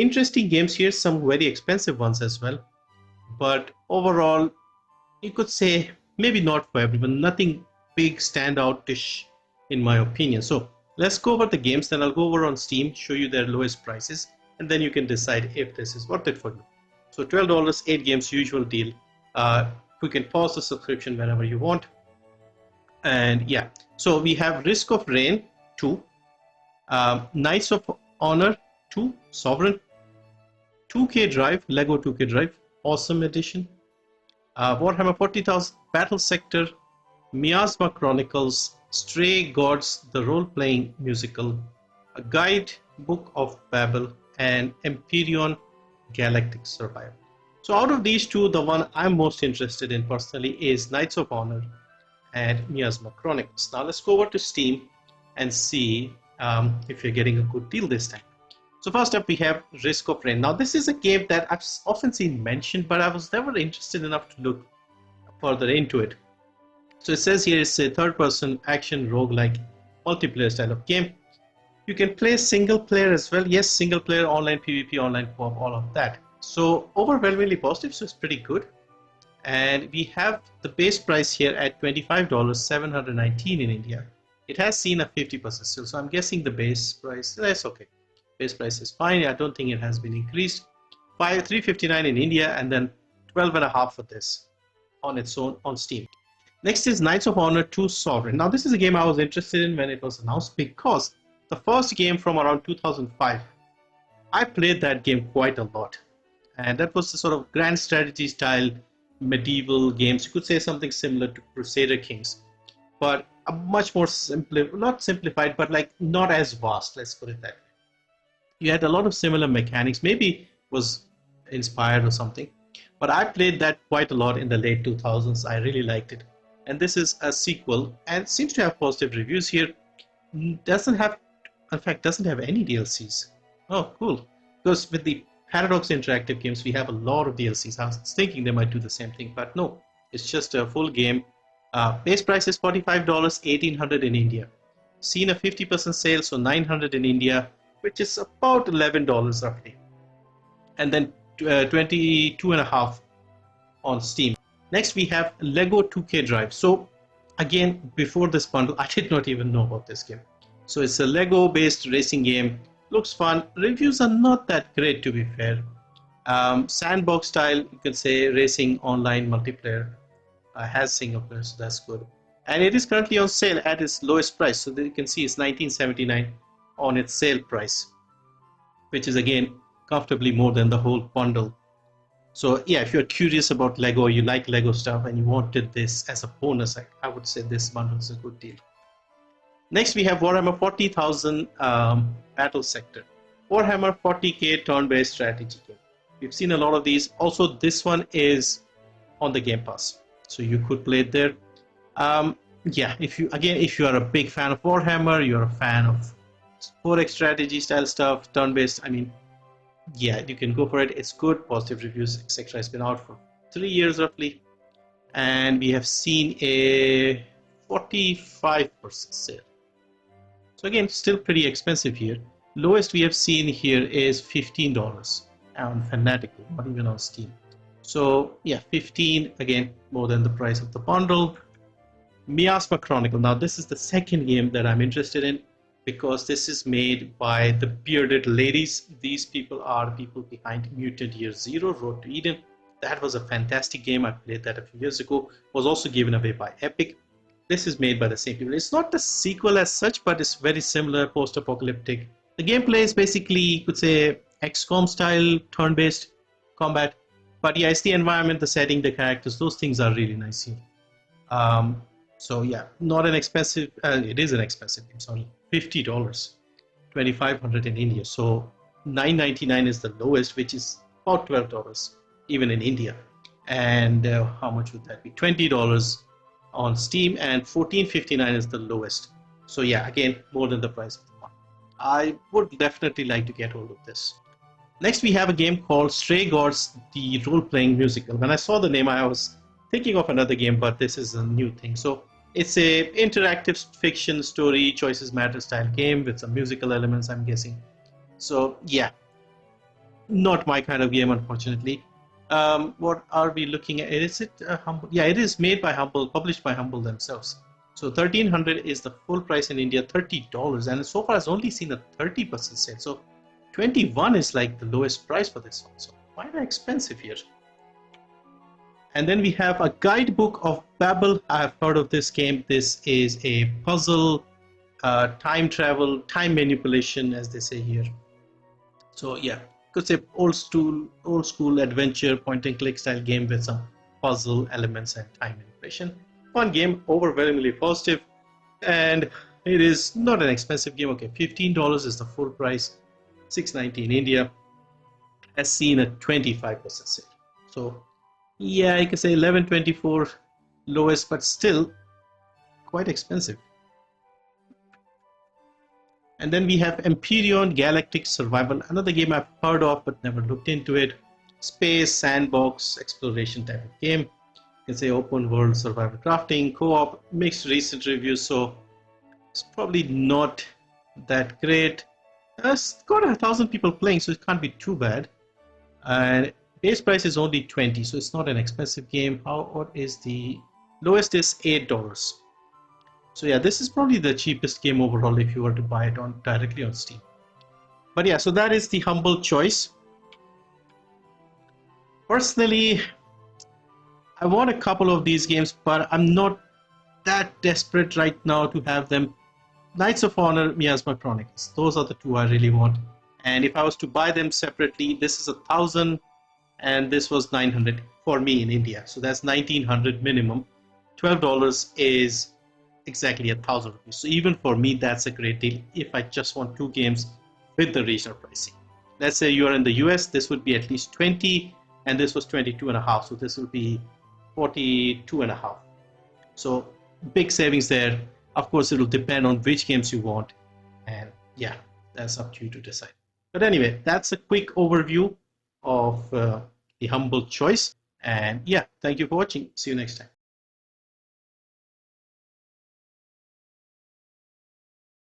interesting games here, some very expensive ones as well. But overall, you could say maybe not for everyone, nothing big standout-ish in my opinion. So let's go over the games, then I'll go over on Steam, show you their lowest prices, and then you can decide if this is worth it for you. So $12, 8 games, usual deal. You can pause the subscription whenever you want. And yeah, so we have Risk of Rain 2, Knights of Honor 2, Sovereign, 2K Drive, Lego 2K Drive, Awesome Edition, Warhammer 40,000, Battlesector, Miasma Chronicles, Stray Gods, the role-playing musical, a Guidebook of Babel, and Empyrion Galactic Survival. So out of these two, the one I'm most interested in personally is Knights of Honor and Miasma Chronicles. Now let's go over to Steam and see if you're getting a good deal this time. So first up we have Risk of Rain. Now this is a game that I've often seen mentioned, but I was never interested enough to look further into it. So it says here it's a third-person action roguelike multiplayer style of game. You can play single player as well. Yes, single player, online PvP, online co-op, all of that. So overwhelmingly positive, so it's pretty good. And we have the base price here at $25, $719 in India. It has seen a 50% sale, so I'm guessing the base price, that's okay. Base price is fine. I don't think it has been increased. $359 in India, and then $12.5 for this on its own on Steam. Next is Knights of Honor 2 Sovereign. Now this is a game I was interested in when it was announced because the first game from around 2005, I played that game quite a lot. And that was the sort of grand strategy style medieval games. You could say something similar to Crusader Kings, but a much more not simplified, but like not as vast, let's put it that way. You had a lot of similar mechanics, maybe was inspired or something, but I played that quite a lot in the late 2000s. I really liked it. And this is a sequel and seems to have positive reviews here. Doesn't have any DLCs. Oh, cool. Because with the Paradox Interactive games, we have a lot of DLCs. I was thinking they might do the same thing, but no. It's just a full game. Base price is $45, $1,800 in India. Seen a 50% sale, so $900 in India, which is about $11 roughly. And then $22.5 on Steam. Next we have Lego 2K Drive. So again, before this bundle, I did not even know about this game. So it's a Lego based racing game. Looks fun. Reviews are not that great, to be fair. Sandbox style, you can say, racing online multiplayer. Has single player, so that's good. And it is currently on sale at its lowest price. So you can see it's $19.79 on its sale price, which is again comfortably more than the whole bundle. So yeah, if you're curious about Lego, you like Lego stuff, and you wanted this as a bonus, I would say this bundle is a good deal. Next we have Warhammer 40,000 Battlesector. Warhammer 40k turn-based strategy game. We've seen a lot of these. Also, this one is on the Game Pass, so you could play it there. Yeah, if you are a big fan of Warhammer, you're a fan of 4X strategy style stuff, turn-based, I mean, yeah, you can go for it. It's good, positive reviews, etc. It's been out for 3 years roughly, and we have seen a 45% sale. So again, still pretty expensive here. Lowest we have seen here is $15 on Fanatical, not even on Steam. So yeah, 15, again, more than the price of the bundle. Miasma Chronicle. Now this is the second game that I'm interested in, because this is made by the Bearded Ladies. These people are people behind Mutant Year Zero, Road to Eden. That was a fantastic game. I played that a few years ago. Was also given away by Epic. This is made by the same people. It's not the sequel as such, but it's very similar, post-apocalyptic. The gameplay is basically, you could say, XCOM style, turn-based combat. But yeah, it's the environment, the setting, the characters, those things are really nice here. So yeah, not an expensive, it is an expensive game, it's only $50, $2,500 in India. So $9.99 is the lowest, which is about $12 even in India. And how much would that be? $20 on Steam, and $14.59 is the lowest. So yeah, again, more than the price of the one. I would definitely like to get hold of this. Next we have a game called Stray Gods, the role-playing musical. When I saw the name, I was thinking of another game, but this is a new thing. So it's a interactive fiction story, choices matter style game with some musical elements, I'm guessing. So yeah, not my kind of game, unfortunately. What are we looking at? Is it Humble? Yeah, it is made by Humble, published by Humble themselves. So 1,300 is the full price in India, $30, and so far I've only seen a 30% sale. So 21 is like the lowest price for this one. So quite expensive here. And then we have a guidebook of Babel. I have heard of this game. This is a puzzle, time travel, time manipulation, as they say here. So yeah, could say old school adventure point and click style game with some puzzle elements and time manipulation. Fun game, overwhelmingly positive, and it is not an expensive game. Okay, $15 is the full price, $6.90 in India. Has seen a 25% sale. So yeah, I can say 11.24 lowest, but still quite expensive. And then we have Empyrion Galactic Survival, another game I've heard of but never looked into it. Space, sandbox, exploration type of game. You can say open world survival crafting, co-op, mixed recent reviews, so it's probably not that great. It's got 1,000 people playing, so it can't be too bad. And base price is only 20, so it's not an expensive game. What is the lowest? Is $8. So yeah, this is probably the cheapest game overall if you were to buy it directly on Steam. But yeah, so that is the Humble choice. Personally, I want a couple of these games, but I'm not that desperate right now to have them. Knights of Honor, Miasma, Chronicles. Those are the two I really want. And if I was to buy them separately, this is 1,000 and this was 900 for me in India. So that's 1,900 minimum. $12 is exactly 1,000 rupees. So even for me, that's a great deal if I just want two games with the regional pricing. Let's say you're in the US, this would be at least 20, and this was 22.5. So this will be 42.5. So big savings there. Of course, it will depend on which games you want. And yeah, that's up to you to decide. But anyway, that's a quick overview of the Humble choice. And yeah, thank you for watching. See you next time.